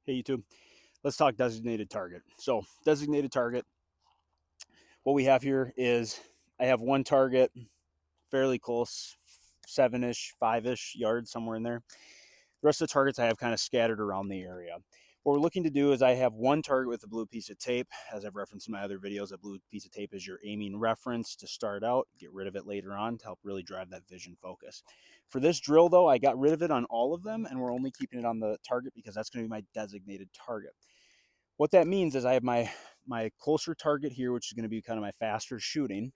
Hey YouTube, let's talk designated target. So designated target, what we have here is I have one target fairly close, 7-ish, 5-ish yards, somewhere in there. The rest of the targets I have kind of scattered around the area. What we're looking to do is I have one target with a blue piece of tape. As I've referenced in my other videos, a blue piece of tape is your aiming reference to start out. Get rid of it later on to help really drive that vision focus. For this drill though, I got rid of it on all of them and we're only keeping it on the target because that's going to be my designated target. What that means is I have my closer target here, which is going to be kind of my faster shooting.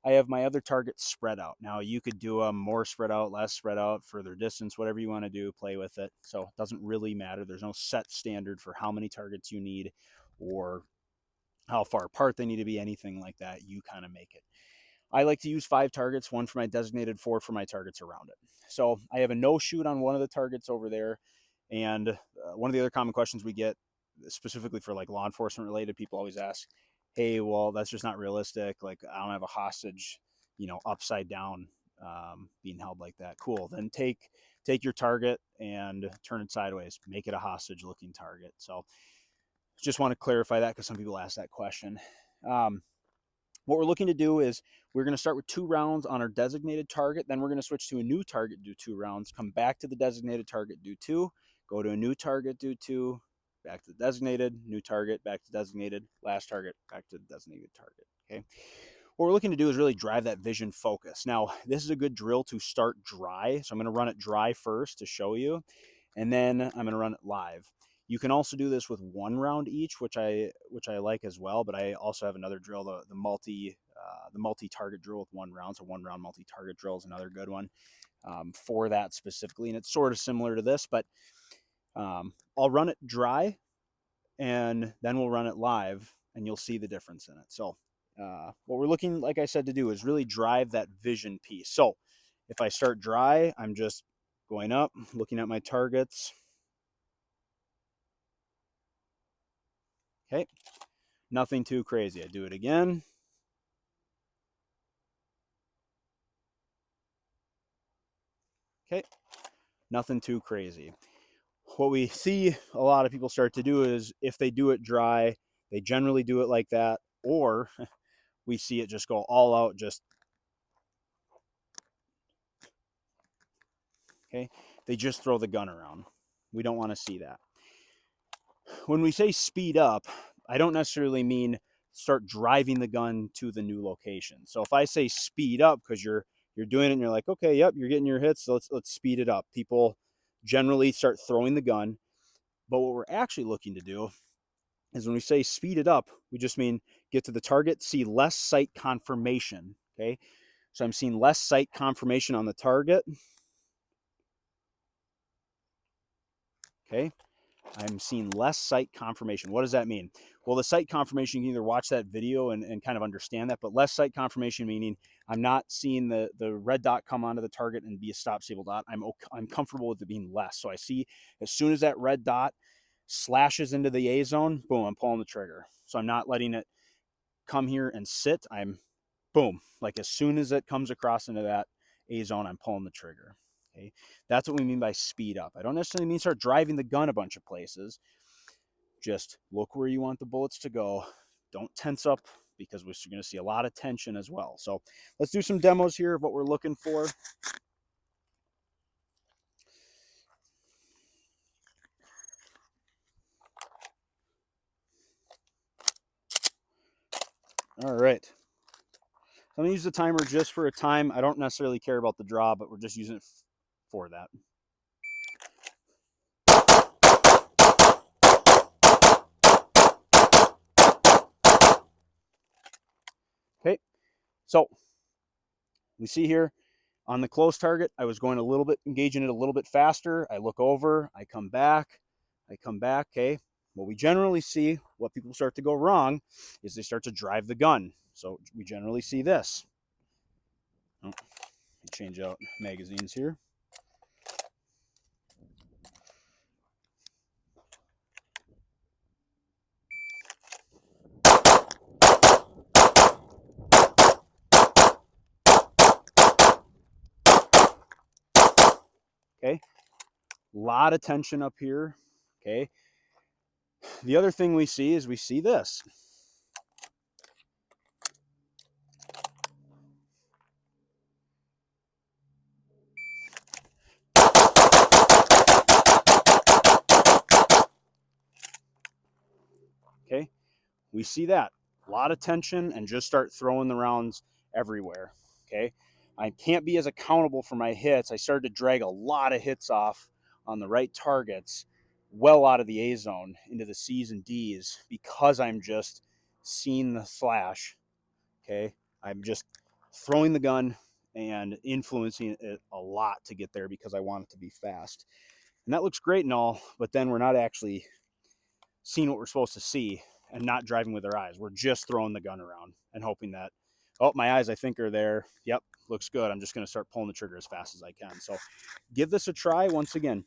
I have my other targets spread out. Now you could do them more spread out, less spread out, further distance, whatever you want to do, play with it. So it doesn't really matter. There's no set standard for how many targets you need or how far apart they need to be, anything like that. You kind of make it. I like to use 5 targets, 1 for my designated, 4 for my targets around it. So I have a no shoot on one of the targets over there. And one of the other common questions we get, specifically for like law enforcement related, people always ask, hey, well, that's just not realistic. Like, I don't have a hostage, upside down, being held like that. Cool. Then take your target and turn it sideways, make it a hostage looking target. So just want to clarify that because some people ask that question. What we're looking to do is we're going to start with 2 rounds on our designated target. Then we're going to switch to a new target, do 2 rounds, come back to the designated target, do 2, go to a new target, do 2, back to the designated, new target, back to designated, last target, back to the designated target. Okay. What we're looking to do is really drive that vision focus. Now, this is a good drill to start dry. So I'm going to run it dry first to show you, and then I'm going to run it live. You can also do this with 1 round each, which I like as well. But I also have another drill, the multi-target drill with 1 round. So 1 round multi-target drill is another good one for that specifically, and it's sort of similar to this. But I'll run it dry, and then we'll run it live, and you'll see the difference in it. So what we're looking, like I said, to do is really drive that vision piece. So if I start dry, I'm just going up, looking at my targets. Okay, nothing too crazy. I do it again. Okay, nothing too crazy. What we see a lot of people start to do is if they do it dry, they generally do it like that, or we see it just go all out, just okay. They just throw the gun around. We don't want to see that. When we say speed up, I don't necessarily mean start driving the gun to the new location. So if I say speed up because you're doing it and you're like, okay, yep, you're getting your hits, so let's speed it up. People generally start throwing the gun, but what we're actually looking to do is when we say speed it up, we just mean get to the target, see less sight confirmation. Okay, so I'm seeing less sight confirmation on the target. Okay, I'm seeing less sight confirmation. What does that mean? Well, the sight confirmation, you can either watch that video and kind of understand that, but less sight confirmation meaning I'm not seeing the red dot come onto the target and be a stop stable dot. I'm comfortable with it being less. So I see as soon as that red dot slashes into the A zone, boom, I'm pulling the trigger. So I'm not letting it come here and sit. I'm boom, like as soon as it comes across into that A zone, I'm pulling the trigger. Okay, that's what we mean by speed up. I don't necessarily mean start driving the gun a bunch of places. Just look where you want the bullets to go. Don't tense up because we're going to see a lot of tension as well. So let's do some demos here of what we're looking for. All right. I'm going to use the timer just for a time. I don't necessarily care about the draw, but we're just using it for that. Okay, so we see here on the close target, I was going a little bit, engaging it a little bit faster. I look over, I come back, okay. What we generally see, what people start to go wrong, is they start to drive the gun. So we generally see this. Oh, change out magazines here. Okay, a lot of tension up here. Okay, The other thing we see is we see this. Okay, we see that. A lot of tension and just start throwing the rounds everywhere. Okay, I can't be as accountable for my hits. I started to drag a lot of hits off on the right targets, well out of the A zone into the C's and D's because I'm just seeing the slash. Okay, I'm just throwing the gun and influencing it a lot to get there because I want it to be fast. And that looks great and all, but then we're not actually seeing what we're supposed to see and not driving with our eyes. We're just throwing the gun around and hoping that, oh, my eyes, I think, are there. Yep, looks good. I'm just going to start pulling the trigger as fast as I can. So give this a try once again.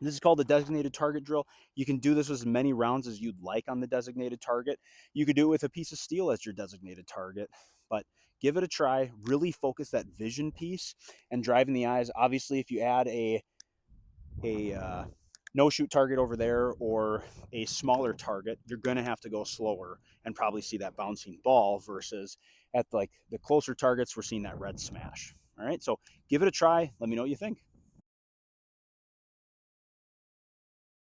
This is called the designated target drill. You can do this as many rounds as you'd like on the designated target. You could do it with a piece of steel as your designated target, but give it a try. Really focus that vision piece and driving the eyes. Obviously, if you add a no shoot target over there or a smaller target, you're going to have to go slower and probably see that bouncing ball versus at like the closer targets, we're seeing that red smash. All right, so give it a try. Let me know what you think.